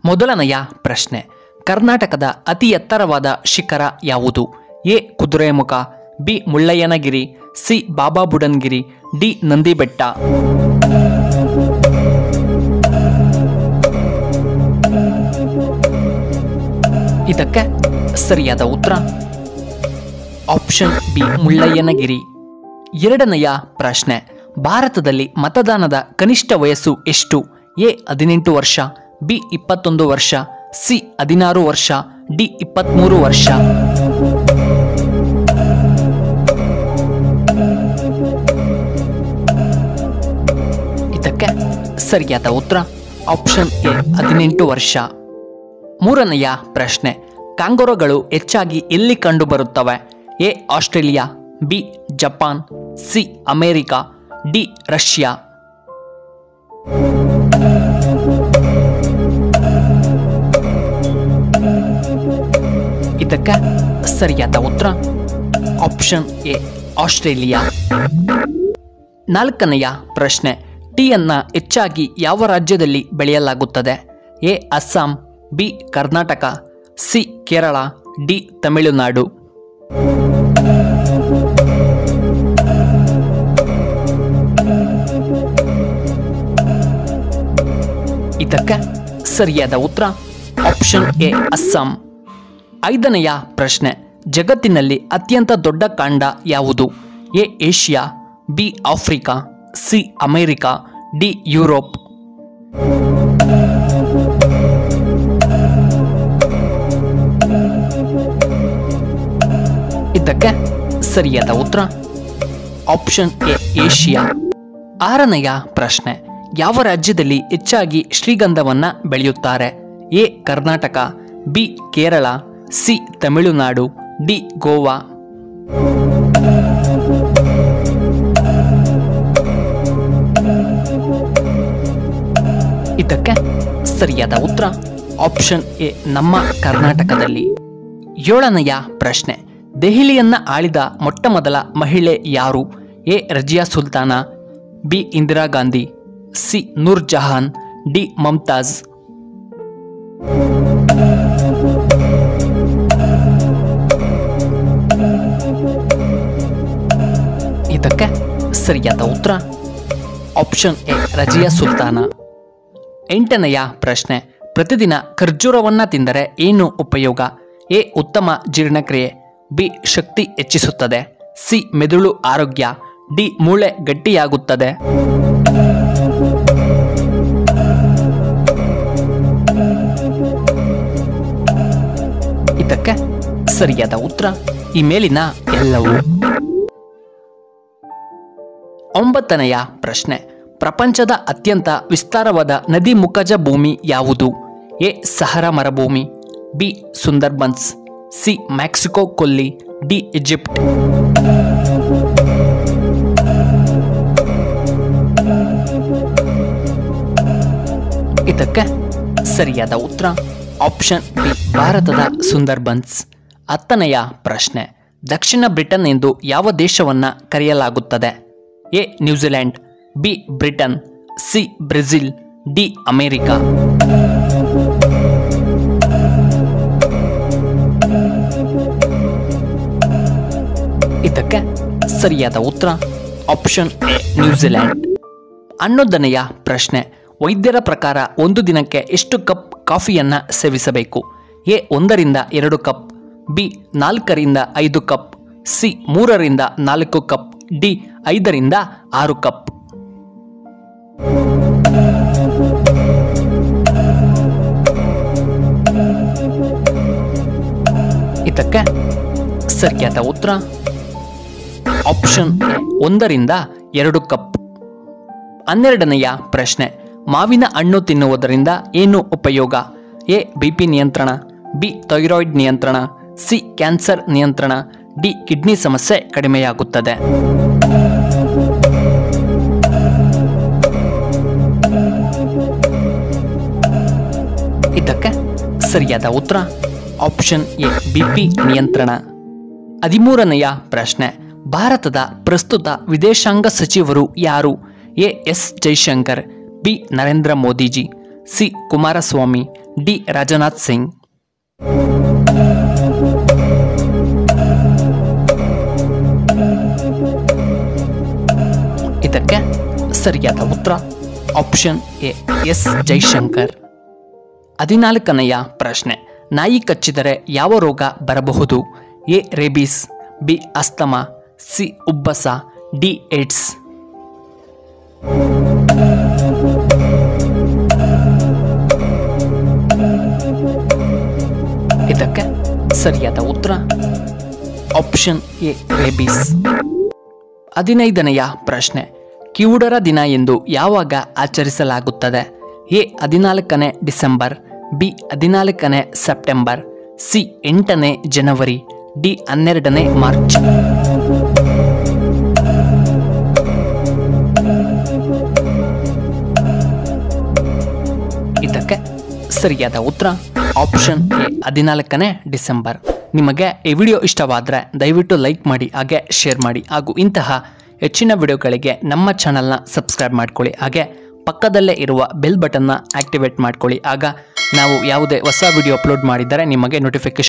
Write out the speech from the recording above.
ಮೊದಲನೆಯ ಪ್ರಶ್ನೆ, ಕರ್ನಾಟಕದ ಅತಿ ಎತ್ತರವಾದ ಶಿಖರ ಯಾವುದು? A Kudremukh, B Mullayanagiri, C Baba Budangiri, D Nandibetta. ಇದಕ್ಕೆ ಸರಿಯಾದ ಉತ್ತರ ಆಪ್ಷನ್ ಬಿ ಮುಳ್ಳಯ್ಯನಗಿರಿ. ಎರಡನೆಯ ಪ್ರಶ್ನೆ, ಭಾರತದಲ್ಲಿ ಮತದಾನದ ಕನಿಷ್ಠ ವಯಸ್ಸು ಎಷ್ಟು? ಎ 18 ವರ್ಷ, ಬಿ 21 ವರ್ಷ, ಸಿ 16 ವರ್ಷ, ಡಿ 23 ವರ್ಷ. ಇದಕ್ಕೆ ಸರಿಯಾದ ಉತ್ತರ ಆಪ್ಷನ್ ಎ 18 ವರ್ಷ. ಮೂರನೆಯ ಪ್ರಶ್ನೆ, ಕಾಂಗರುಗಳು ಹೆಚ್ಚಾಗಿ ಎಲ್ಲಿ ಕಂಡುಬರುತ್ತವೆ? A Australia, B Japan, C America, D Russia. ಇದಕ್ಕೆ ಸರಿಯಾದ ಉತ್ತರ ಆಪ್ಷನ್ ಎ ಆಸ್ಟ್ರೇಲಿಯಾ. ನಾಲ್ಕನೆಯ ಪ್ರಶ್ನೆ, ಟೀಯನ್ನು ಹೆಚ್ಚಾಗಿ ಯಾವ ರಾಜ್ಯದಲ್ಲಿ ಬೆಳೆಯಲಾಗುತ್ತದೆ? A Assam, B Karnataka, C Kerala, D Tamil Nadu. ಇದಕ್ಕೆ ಸರಿಯಾದ ಉತ್ತರ ಆಪ್ಷನ್ ಎ ಅಸ್ಸಾಂ. ಐದನೆಯ ಪ್ರಶ್ನೆ, ಜಗತ್ತಿನಲ್ಲಿ ಅತ್ಯಂತ ದೊಡ್ಡ ಖಂಡ ಯಾವುದು? A Asia, B Africa, C America, D Europe. ಇದಕ್ಕೆ ಸರಿಯಾದ ಉತ್ತರ ಆಪ್ಷನ್ ಎ ಏಷ್ಯಾ. ಆರನೆಯ ಪ್ರಶ್ನೆ, ಯಾವ ರಾಜ್ಯದಲ್ಲಿ ಹೆಚ್ಚಾಗಿ ಶ್ರೀಗಂಧವನ್ನು ಬೆಳೆಯುತ್ತಾರೆ? A Karnataka, B Kerala, C Tamil Nadu, D Goa. ಇದಕ್ಕೆ ಸರಿಯಾದ ಉತ್ತರ ಆಪ್ಷನ್ ಎ ನಮ್ಮ ಕರ್ನಾಟಕದಲ್ಲಿ. ಏಳನೆಯ ಪ್ರಶ್ನೆ, ದೆಹಲಿಯನ್ನ ಆಳಿದ ಮೊಟ್ಟ ಮೊದಲ ಮಹಿಳೆ ಯಾರು? A Razia Sultana, B Indira Gandhi, C Noor Jahan, D Mumtaz. ಇದಕ್ಕೆ ಸರಿಯಾದ ಉತ್ತರ ಆಪ್ಷನ್ ಎ ರಜಿಯಾ ಸುಲ್ತಾನಾ. ಎಂಟನೆಯ ಪ್ರಶ್ನೆ, ಪ್ರತಿದಿನ ಖರ್ಜೂರವನ್ನು ತಿಂದರೆ ಏನು ಉಪಯೋಗ? ಎ ಉತ್ತಮ ಜೀರ್ಣಕ್ರಿಯೆ, ಬಿ ಶಕ್ತಿ ಹೆಚ್ಚಿಸುತ್ತದೆ, ಸಿ ಮೆದುಳು ಆರೋಗ್ಯ, ಡಿ ಮೂಳೆ ಗಟ್ಟಿಯಾಗುತ್ತದೆ. ಇದಕ್ಕೆ ಸರಿಯಾದ ಉತ್ತರ ಈ ಮೇಲಿನ ಎಲ್ಲವೂ. ಒಂಬತ್ತನೆಯ ಪ್ರಶ್ನೆ, ಪ್ರಪಂಚದ ಅತ್ಯಂತ ವಿಸ್ತಾರವಾದ ನದಿ ಮುಖಜ ಭೂಮಿ ಯಾವುದು? ಎ ಸಹರಾ ಮರುಭೂಮಿ, ಬಿ ಸುಂದರ್ಬನ್ಸ್, ಸಿ ಮೆಕ್ಸಿಕೋ ಕೊಲ್ಲಿ, ಡಿ ಈಜಿಪ್ಟ್. ಇದಕ್ಕೆ ಸರಿಯಾದ ಉತ್ತರ ಆಪ್ಷನ್ ಬಿ ಭಾರತದ ಸುಂದರ್ಬನ್ಸ್. ಹತ್ತನೆಯ ಪ್ರಶ್ನೆ, ದಕ್ಷಿಣ ಬ್ರಿಟನ್ ಎಂದು ಯಾವ ದೇಶವನ್ನು ಕರೆಯಲಾಗುತ್ತದೆ? A New Zealand, B Britain, C Brazil, D America. ಇದಕ್ಕೆ ಸರಿಯಾದ ಉತ್ತರ ಆಪ್ಷನ್ ಎ ನ್ಯೂಜಿಲೆಂಡ್. 11ನೆಯ ಪ್ರಶ್ನೆ, ವೈದ್ಯರ ಪ್ರಕಾರ ಒಂದು ದಿನಕ್ಕೆ ಎಷ್ಟು ಕಪ್ ಕಾಫಿಯನ್ನು ಸೇವಿಸಬೇಕು? ಎ 1ರಿಂದ 2 ಕಪ್, ಬಿ 4ರಿಂದ 5 ಕಪ್, ಸಿ 3ರಿಂದ 4 ಕಪ್, ಡಿ 5ರಿಂದ 6 ಕಪ್. ಇದಕ್ಕೆ ಸರಿಯಾದ ಉತ್ತರ ಆಪ್ಷನ್ ಎ 1ರಿಂದ 2 ಕಪ್. 12ನೆಯ ಪ್ರಶ್ನೆ, ಮಾವಿನ ಹಣ್ಣು ತಿನ್ನುವುದರಿಂದ ಏನು ಉಪಯೋಗ? ಎ ಬಿಪಿ ನಿಯಂತ್ರಣ, ಬಿ ಥೈರಾಯ್ಡ್ ನಿಯಂತ್ರಣ, ಸಿ ಕ್ಯಾನ್ಸರ್ ನಿಯಂತ್ರಣ, ಡಿ ಕಿಡ್ನಿ ಸಮಸ್ಯೆ ಕಡಿಮೆಯಾಗುತ್ತದೆ. ಇದಕ್ಕೆ ಸರಿಯಾದ ಉತ್ತರ ಆಪ್ಷನ್ ಎ ಬಿಪಿ ನಿಯಂತ್ರಣ. 13ನೆಯ ಪ್ರಶ್ನೆ, ಭಾರತದ ಪ್ರಸ್ತುತ ವಿದೇಶಾಂಗ ಸಚಿವರು ಯಾರು? A S Jaishankar, B Narendra Modiji, C Kumaraswamy, D Rajnath Singh. ಇದಕ್ಕೆ ಸರಿಯಾದ ಉತ್ತರ ಆಪ್ಷನ್ ಎ ಎಸ್ ಜೈಶಂಕರ್. 14ನೆಯ ಪ್ರಶ್ನೆ, ನಾಯಿ ಕಚ್ಚಿದರೆ ಯಾವ ರೋಗ ಬರಬಹುದು? A rabies, B asthma, C ಉಬ್ಬಸ, ಡಿ ಏಡ್ಸ್. ಇದಕ್ಕೆ ಸರಿಯಾದ ಉತ್ತರ ಆಪ್ಷನ್ ಎ ರೇಬೀಸ್. 15ನೆಯ ಪ್ರಶ್ನೆ, ಕಿವುಡರ ದಿನ ಎಂದು ಯಾವಾಗ ಆಚರಿಸಲಾಗುತ್ತದೆ? ಎ 14ನೇ ಡಿಸೆಂಬರ್, ಬಿ 14ನೇ ಸೆಪ್ಟೆಂಬರ್, ಸಿ 8ನೇ ಜನವರಿ, ಡಿ 12ನೇ ಮಾರ್ಚ್. ಇದಕ್ಕೆ ಸರಿಯಾದ ಉತ್ತರ ಆಪ್ಷನ್ ಎ 14ನೇ ಡಿಸೆಂಬರ್. ನಿಮಗೆ ಈ ವಿಡಿಯೋ ಇಷ್ಟವಾದರೆ ದಯವಿಟ್ಟು ಲೈಕ್ ಮಾಡಿ, ಹಾಗೆ ಶೇರ್ ಮಾಡಿ, ಹಾಗೂ ಇಂತಹ ಹೆಚ್ಚಿನ ವಿಡಿಯೋಗಳಿಗೆ ನಮ್ಮ ಚಾನಲ್ನ ಸಬ್ಸ್ಕ್ರೈಬ್ ಮಾಡ್ಕೊಳ್ಳಿ. ಹಾಗೆ ಪಕ್ಕದಲ್ಲೇ ಇರುವ ಬೆಲ್ ಬಟನ್ನ ಆಕ್ಟಿವೇಟ್ ಮಾಡ್ಕೊಳ್ಳಿ. ಆಗ ನಾವು ಯಾವುದೇ ಹೊಸ ವಿಡಿಯೋ ಅಪ್ಲೋಡ್ ಮಾಡಿದರೆ ನಿಮಗೆ ನೋಟಿಫಿಕೇಶನ್